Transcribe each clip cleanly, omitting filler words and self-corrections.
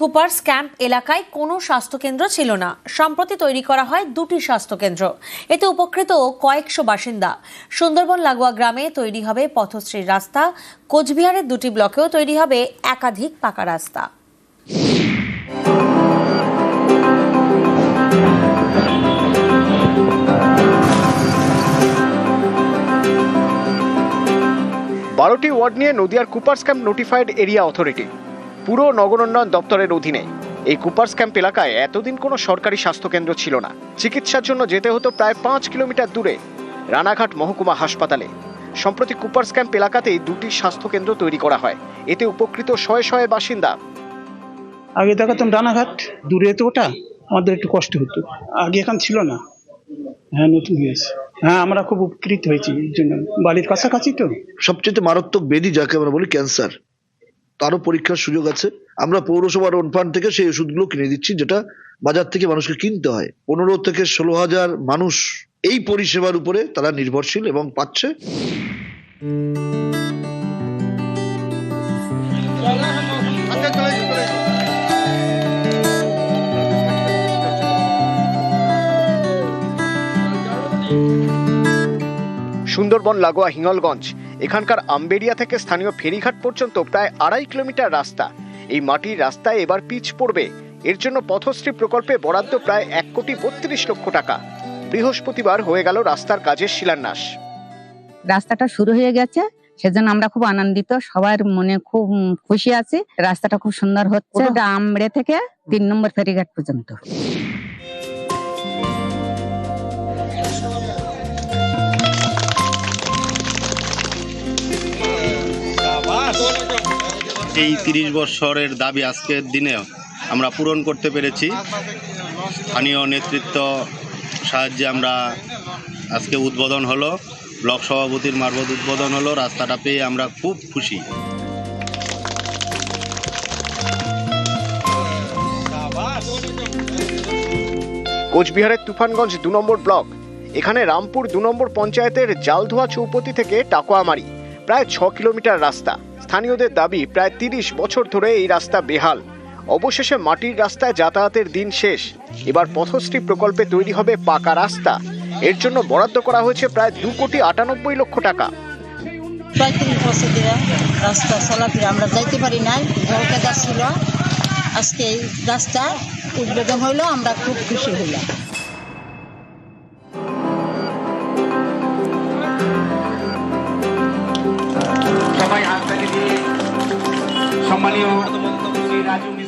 Cooper's camp এলাকায় কোনো স্বাস্থ্যকেন্দ্র ছিল না। সম্প্রতি তৈরি করা হয় 2টি স্বাস্থ্যকেন্দ্র। এতে উপকৃত কয়েকশো বাসিন্দা। সুন্দরবন লাগোয়া গ্রামে তৈরি হবে পথশ্রীর রাস্তা। কোচবিহারের 2টি ব্লকেও তৈরি হবে একাধিক পাকা রাস্তা। বারোটি ওয়ার্ড নিয়ে নদিয়ার Cooper's camp notified area authority পুরো নগর উন্নয়ন দপ্তরের অধীনে। এই কুপার্স ক্যাম্প এলাকায় এতদিন কোনো সরকারি স্বাস্থ্যকেন্দ্র ছিল না। চিকিৎসার জন্য যেতে হতো প্রায় 5 কিলোমিটার দূরে রানাঘাট মহকুমা হাসপাতালে। সম্প্রতি কুপার্স ক্যাম্প এলাকাতেই 2টি স্বাস্থ্যকেন্দ্র তৈরি করা হয়। এতে উপকৃত শয়ে শয়ে বাসিন্দা। আগে দেখাতাম রানাঘাট, দূরে তো ওটা আমাদের একটু কষ্ট হতো, আগে এখন ছিল না। হ্যাঁ, নতুন হয়েছে। হ্যাঁ, আমরা খুব উপকৃত হয়েছি এর জন্য, বাড়ির কাছাকাছি তো। সবচেয়ে মারাত্মক ব্যাধি যাকে আমরা বলি ক্যান্সার, তারও পরীক্ষার সুযোগ আছে। আমরা পৌরসভার ওন ফান্ড থেকে সেই ওষুধগুলো কিনে দিচ্ছি, যেটা বাজার থেকে মানুষকে কিনতে হয়। 15 থেকে 16,000 মানুষ এই পরিষেবার উপরে তারা নির্ভরশীল এবং পাচ্ছে। সুন্দরবন লাগোয়া হিঙ্গলগঞ্জ, এখানকার আম্বেরিয়া থেকে স্থানীয় ফেরিঘাট পর্যন্ত প্রায় 2.5 কিলোমিটার রাস্তা। এই মাটির রাস্তায় এবার পিচ পড়বে। এর জন্য পথশ্রী প্রকল্পে বরাদ্দ প্রায় 1,32 লক্ষ টাকা। বৃহস্পতিবার হয়ে গেল রাস্তার কাজের শিলান্যাস। রাস্তাটা শুরু হয়ে গেছে, সেজন্য আমরা খুব আনন্দিত, সবার মনে খুব খুশি আছি। রাস্তাটা খুব সুন্দর হচ্ছে, আমড়ে থেকে 3 নম্বর ফেরিঘাট পর্যন্ত। এই 30 বছরের দাবি আজকের দিনে আমরা পূরণ করতে পেরেছি। স্থানীয় নেতৃত্ব সাহায্যে আমরা আজকে উদ্বোধন হলো, ব্লক সভাপতির মারফত উদ্বোধন হলো। রাস্তাটা পেয়ে আমরা খুব খুশি। কোচবিহারের তুফানগঞ্জ 2 নম্বর ব্লক, এখানে রামপুর 2 নম্বর পঞ্চায়েতের জালধোয়া চৌপতি থেকে টাকুয়ামারি প্রায় 6 কিলোমিটার রাস্তা। স্থানীয়দের দাবি প্রায় 30 বছর ধরে এই রাস্তা বেহাল। অবশেষে মাটির রাস্তায় যাতায়াতের দিন শেষ। এবার পথশ্রী প্রকল্পে তৈরি হবে পাকা রাস্তা। এর জন্য বরাদ্দ করা হয়েছে প্রায় 2,98 লক্ষ টাকা। 35 বছর ধরে রাস্তা চলাফেরা আমরা যাইতে পারি নাই, জলকাদা ছিল। আজকে এই রাস্তা উদ্বোধন হইলো, আমরা খুব খুশি হইলাম।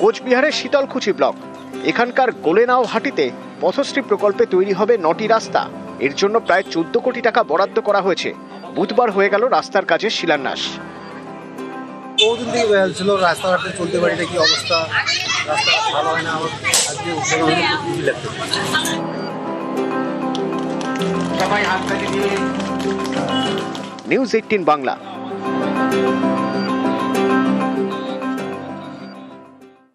কোচবিহারের শীতলকুচি ব্লক, এখানকার গোলেনাও হাটিতে পথশ্রী প্রকল্পে তৈরি হবে 9টি রাস্তা। এর জন্য প্রায় 14 কোটি টাকা বরাদ্দ করা হয়েছে। বুধবার হয়ে গেল রাস্তার কাজের শিলান্যাস। বহুদিন থেকে বেহাল ছিল, রাস্তাঘাটে চলতে পারি না, কি অবস্থা, রাস্তা ভালো হয় না। আজকে নিউজ 18 বাংলা।